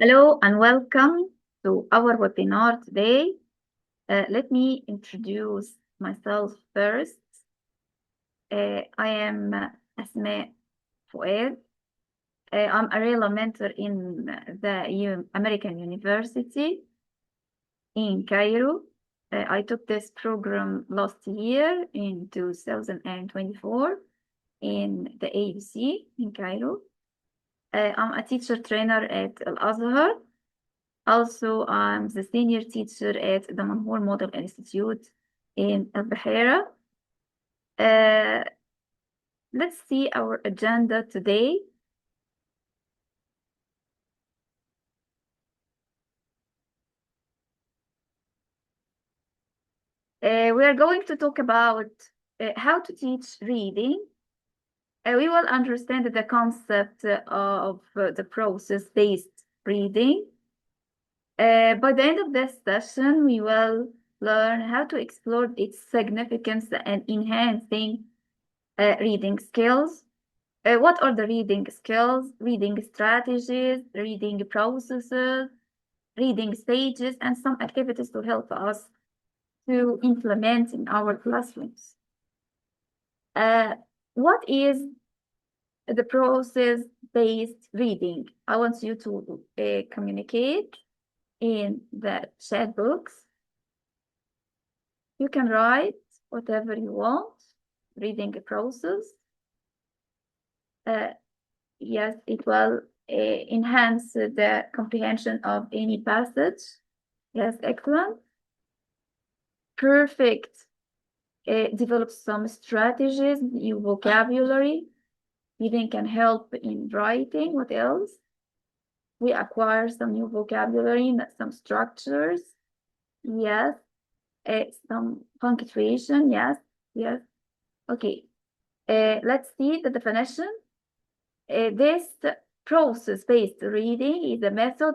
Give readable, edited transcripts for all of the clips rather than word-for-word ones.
Hello and welcome to our webinar today. Let me introduce myself first. I am Asmaa Fouad. I'm a real mentor in the American University in Cairo. I took this program last year in 2024 in the ABC in Cairo. I'm a teacher trainer at Al Azhar. Also, I'm the senior teacher at the Manhoor Model Institute in Al Bahira. Uh, let's see our agenda today. We are going to talk about how to teach reading. We will understand the concept of the process-based reading. By the end of this session, we will learn how to explore its significance and enhancing reading skills. What are the reading skills, reading strategies, reading processes, reading stages, and some activities to help us to implement in our classrooms? What is the process-based reading? I want you to communicate in the chat box. You can write whatever you want, reading a process. Yes, it will enhance the comprehension of any passage. Yes, excellent. Perfect. Develop some strategies, new vocabulary. Reading can help in writing. What else? We acquire some new vocabulary, some structures. Yes. Some punctuation. Yes. Yes. Okay. Let's see the definition. This process-based reading is a method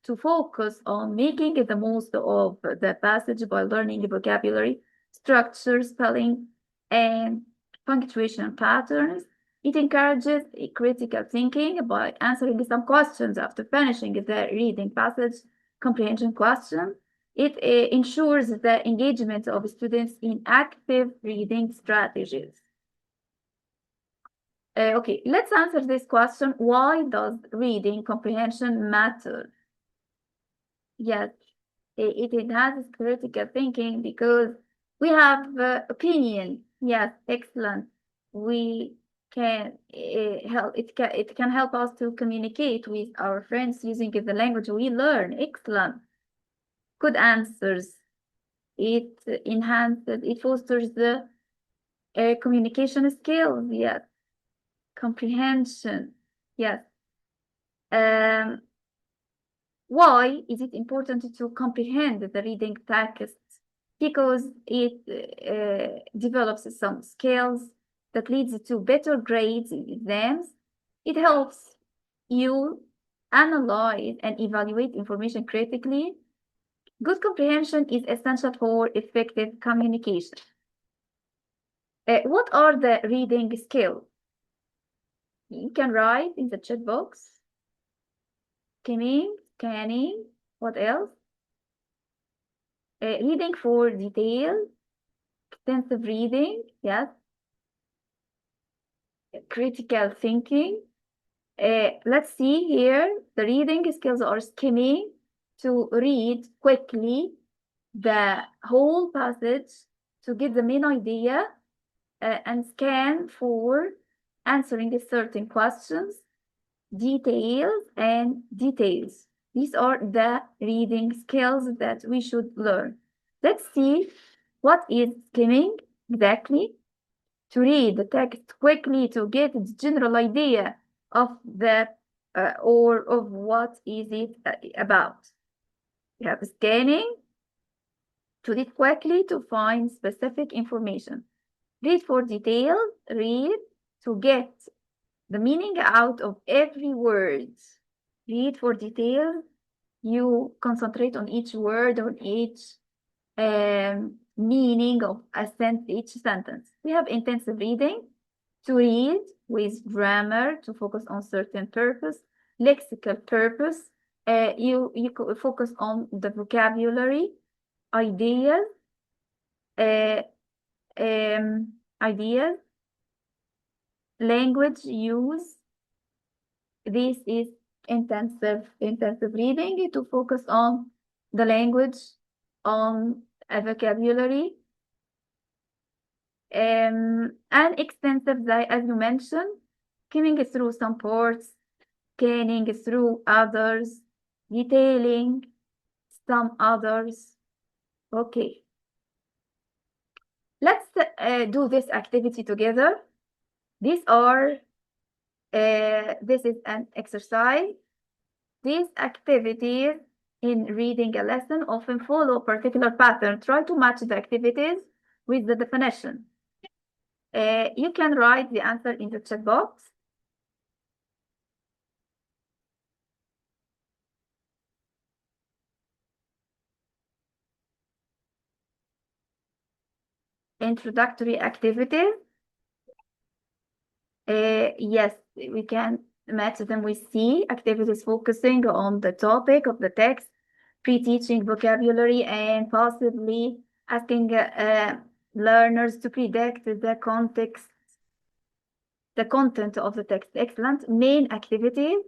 to focus on making the most of the passage by learning vocabulary, structure, spelling, and punctuation patterns. It encourages critical thinking by answering some questions after finishing the reading passage comprehension question. It ensures the engagement of students in active reading strategies. Okay, let's answer this question. Why does reading comprehension matter? Yes, it enhances critical thinking because we have opinion. Yes, excellent. We can it can help us to communicate with our friends using the language we learn. Excellent. Good answers. It enhances, it fosters the communication skills. Yes. Comprehension. Yes. Why is it important to comprehend the reading text? Because it develops some skills that leads to better grades in exams. It helps you analyze and evaluate information critically. Good comprehension is essential for effective communication. What are the reading skills? You can write in the chat box. Skimming, scanning, what else? Reading for detail, extensive reading, yes. Critical thinking. Let's see here, the reading skills are skimming to read quickly the whole passage to get the main idea and scan for answering certain questions, details and details. These are the reading skills that we should learn. Let's see what is skimming exactly. To read the text quickly to get the general idea of the or of what is it about. You have scanning to read quickly to find specific information. Read for details, read to get the meaning out of every word. Read for details, you concentrate on each word, on each meaning of each sentence. We have intensive reading to read with grammar to focus on certain purpose, lexical purpose, You focus on the vocabulary, ideas, uh, ideas, language use. This is intensive reading to focus on the language, on a vocabulary, and extensive, as you mentioned, skimming through some parts, scanning through others, detailing some others. Okay, let's do this activity together. These are, this is an exercise. These activities in reading a lesson often follow a particular pattern. Try to match the activities with the definition. You can write the answer in the chat box. Introductory activities. Yes, we can match them with C, activities focusing on the topic of the text, pre-teaching vocabulary, and possibly asking learners to predict the content of the text. Excellent. Main activities.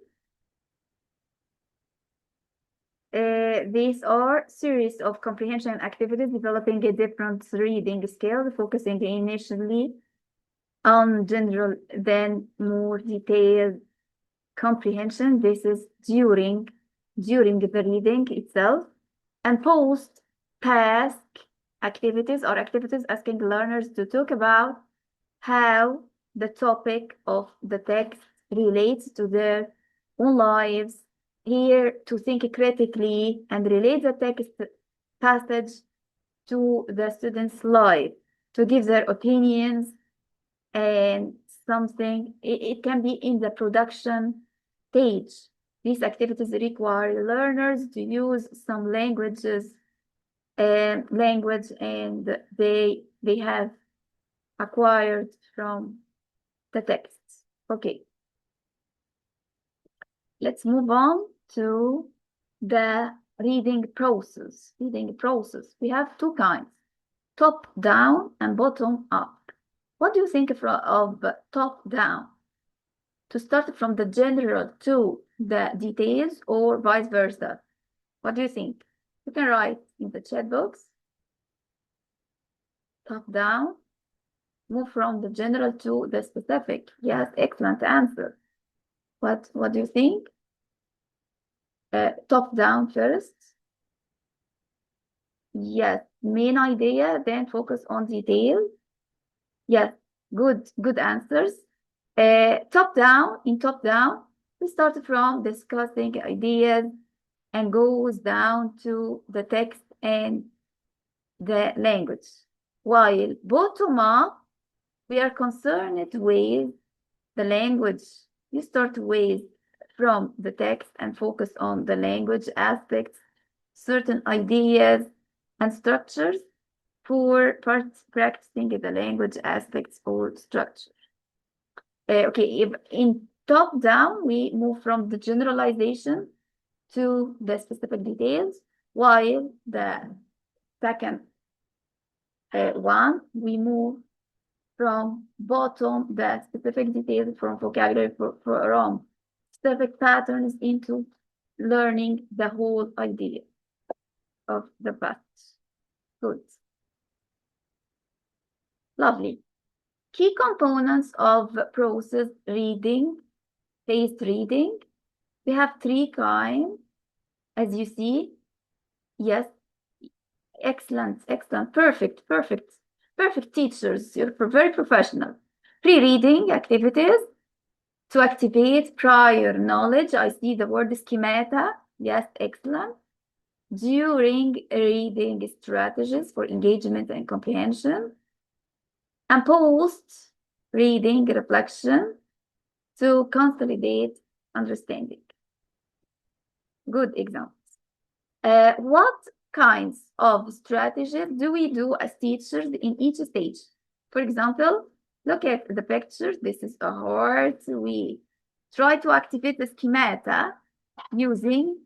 These are series of comprehension activities developing a different reading skills, focusing initially on general, then more detailed comprehension. This is during the reading itself. And post task activities or activities asking learners to talk about how the topic of the text relates to their own lives. Here to think critically and relate the text passage to the student's life, to give their opinions and something. It can be in the production stage. These activities require learners to use some language and they have acquired from the texts. Okay. Let's move on to the reading process. We have two kinds, top down and bottom up. What do you think of top down? To start from the general to the details or vice versa? What do you think? You can write in the chat box. Top down, move from the general to the specific. Yes, excellent answer. What do you think? Top down first. Yes, main idea, then focus on detail. Yes, good answers. Top down, we start from discussing ideas and goes down to the text and the language. While bottom up, we are concerned with the language. You start with from the text and focus on the language aspects, certain ideas and structures for practicing the language aspects or structure. Okay, if in top down, we move from the generalization to the specific details, while the second one, we move from bottom, the specific details from vocabulary from specific patterns into learning the whole idea of the past. Good. Lovely. Key components of process reading, phased reading. We have three kinds, as you see. Yes, excellent, perfect teachers. You're very professional. Pre-reading activities to activate prior knowledge. I see the word schemata. Yes, excellent. During reading strategies for engagement and comprehension. And post reading reflection to consolidate understanding. Good examples. What kinds of strategies do we do as teachers in each stage? For example, look at the pictures. This is a heart. We try to activate the schemata using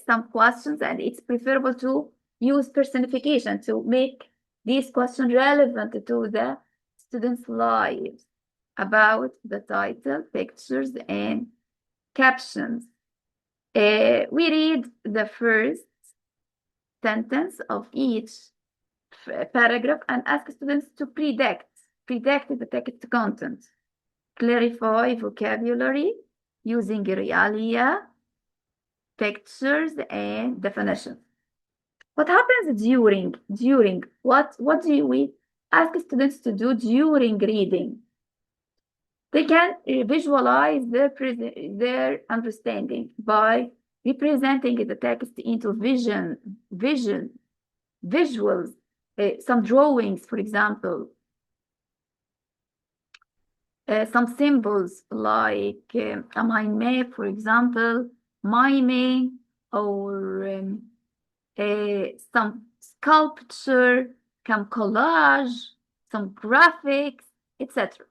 some questions, and it's preferable to use personification to make these questions relevant to the students' lives about the title, pictures, and captions. We read the first sentence of each paragraph and ask students to predict the text content, clarify vocabulary using realia, pictures, and definitions. What happens during what do we ask students to do during reading? They can visualize their understanding by representing the text into visuals, some drawings, for example, some symbols like a mind map, for example, miming, or some sculpture, some collage, some graphics, etc.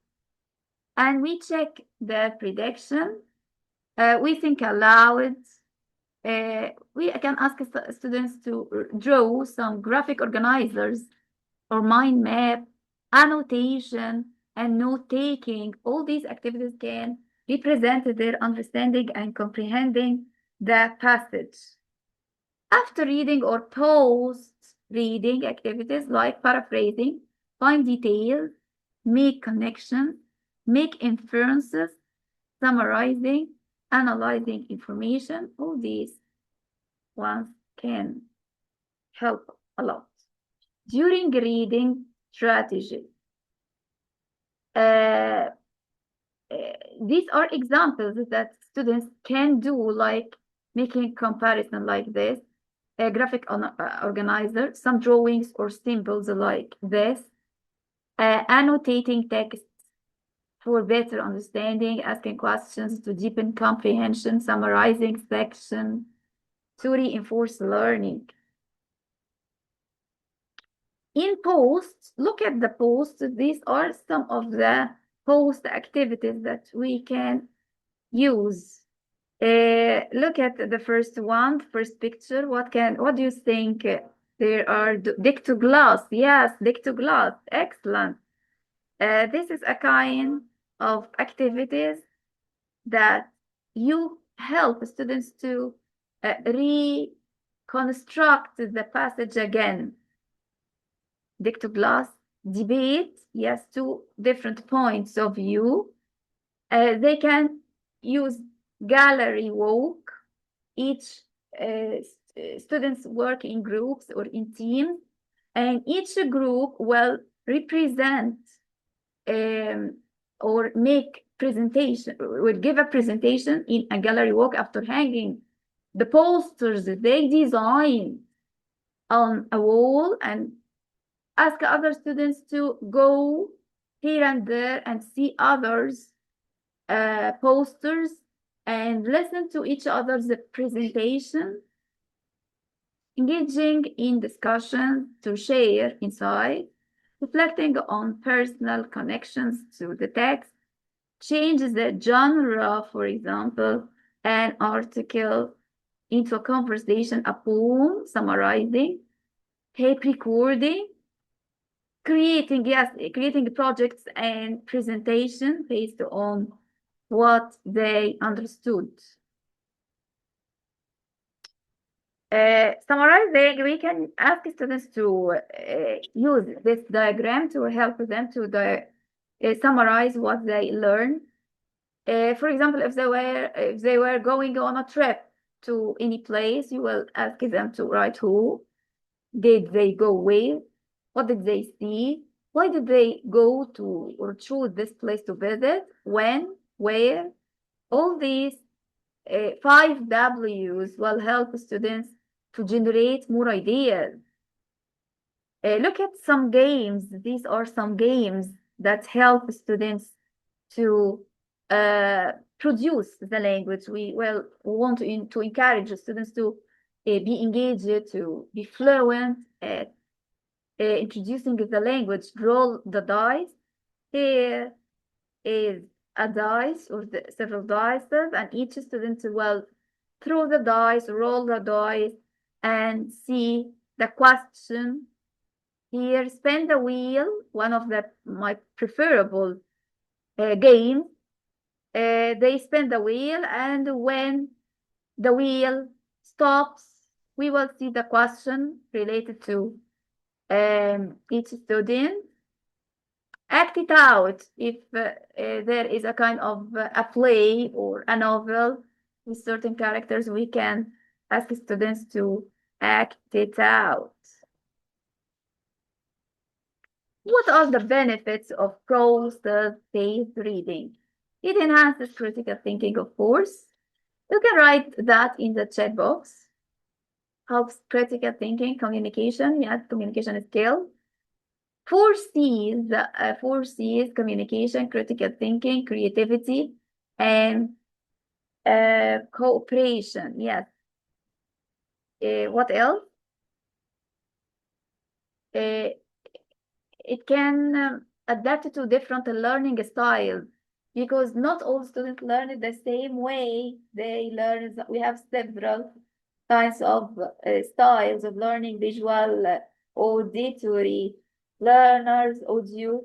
And we check the prediction. We think aloud. We can ask students to draw some graphic organizers or mind map, annotation, and note-taking. All these activities can represent their understanding and comprehending the passage. After reading or post-reading activities like paraphrasing, find details, make connections, make inferences, summarizing, analyzing information, all these ones can help a lot. During reading strategy, these are examples that students can do, like making comparison like this, a graphic organizer, some drawings or symbols like this, annotating text for better understanding, asking questions to deepen comprehension, summarizing section to reinforce learning. In posts, look at the posts. These are some of the post activities that we can use. Look at the first one, first picture. What do you think? There are deck to glass. Yes, deck to glass. Excellent. This is a kind of activities that you help students to reconstruct the passage again. Deck to glass, debate, yes, two different points of view. They can use gallery walk. Each students work in groups or in teams, and each group will represent or make presentation, will give a presentation in a gallery walk after hanging the posters they design on a wall, and ask other students to go here and there and see others' posters and listen to each other's presentation, engaging in discussion to share insight, reflecting on personal connections to the text, changes the genre, for example, an article into a conversation, a poem, summarizing, tape recording, creating projects and presentation based on what they understood. Summarizing, we can ask students to use this diagram to help them to summarize what they learned. For example, if they were going on a trip to any place, you will ask them to write who did they go with, what did they see, why did they go to or choose this place to visit, when, where. All these 5 W's will help students to generate more ideas. Look at some games. These are some games that help students to produce the language. We want to encourage students to be engaged, to be fluent at introducing the language. Roll the dice. Here is a dice or several dice, and each student will throw the dice, roll the dice, and see the question. Here, spin the wheel, one of my preferable games. They spin the wheel, and when the wheel stops, we will see the question related to each student. Act it out if there is a kind of a play or a novel with certain characters, we can ask students to act it out. What are the benefits of process-based reading? It enhances critical thinking, of course. You can write that in the chat box. Helps critical thinking, communication, yes, communication skill. Four C's, communication, critical thinking, creativity, and cooperation, yes. What else? Uh, it can adapt to different learning styles because not all students learn it the same way. They learn, we have several kinds of styles of learning: visual, auditory, learners, audio,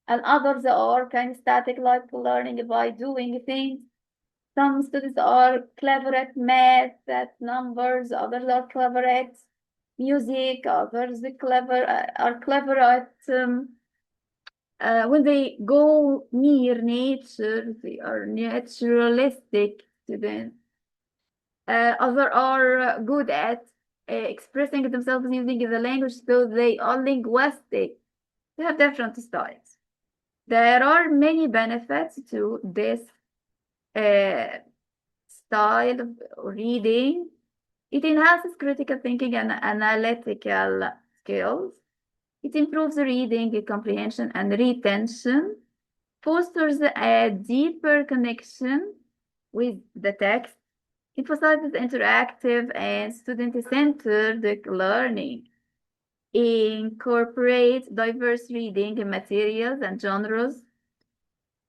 and others are kind of static, like learning by doing things. Some students are clever at math, at numbers, others are clever at music, others are clever at when they go near nature, they are naturalistic students. Others are good at expressing themselves using the language, so they are linguistic. They have different styles. There are many benefits to this uh, style of reading. It enhances critical thinking and analytical skills. It improves reading comprehension and retention, fosters a deeper connection with the text, emphasizes interactive and student-centered learning, incorporates diverse reading materials and genres,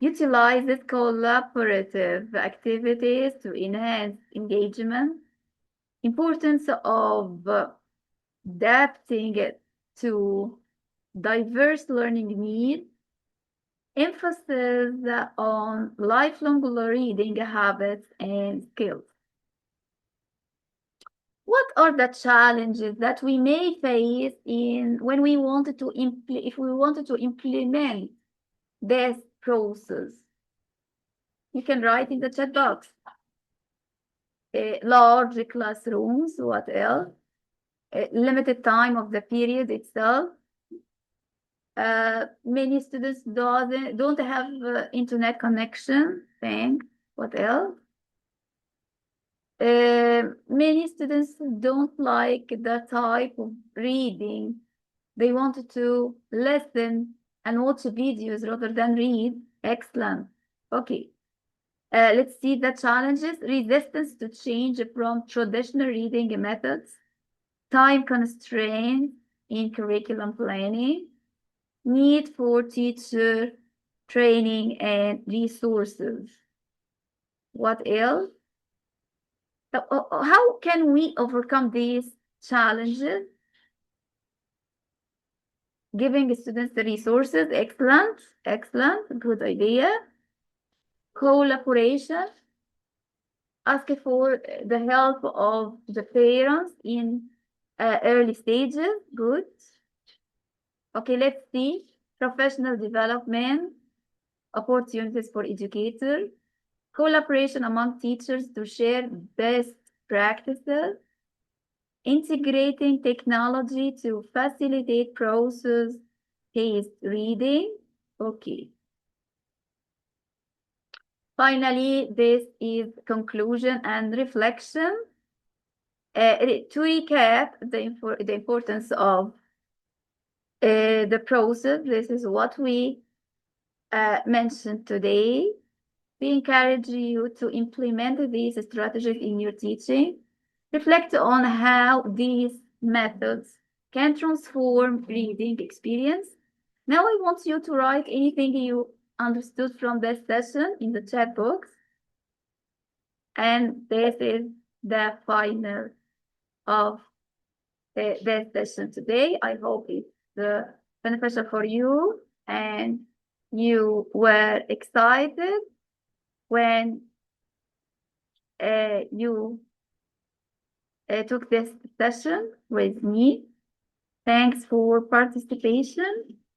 utilizes collaborative activities to enhance engagement, importance of adapting it to diverse learning needs, emphasis on lifelong reading habits and skills. What are the challenges that we may face when we wanted to if we wanted to implement this process? You can write in the chat box. Large classrooms, what else? Limited time of the period itself. Many students don't have internet connection. Thanks. What else? Many students don't like the type of reading. They wanted to listen and watch videos rather than read. Excellent. Okay. Let's see the challenges. Resistance to change from traditional reading methods. Time constraints in curriculum planning. Need for teacher training and resources. What else? How can we overcome these challenges? Giving students the resources, excellent, excellent, good idea. Collaboration, ask for the help of the parents in early stages, good. Okay, let's see. Professional development, opportunities for educators, collaboration among teachers to share best practices, integrating technology to facilitate process-based reading. Okay. Finally, this is conclusion and reflection. To recap the importance of the process, this is what we mentioned today. We encourage you to implement these strategies in your teaching. Reflect on how these methods can transform reading experience. Now I want you to write anything you understood from this session in the chat box. And this is the final of this session today. I hope it's beneficial for you and you were excited when you took this session with me. Thanks for participation.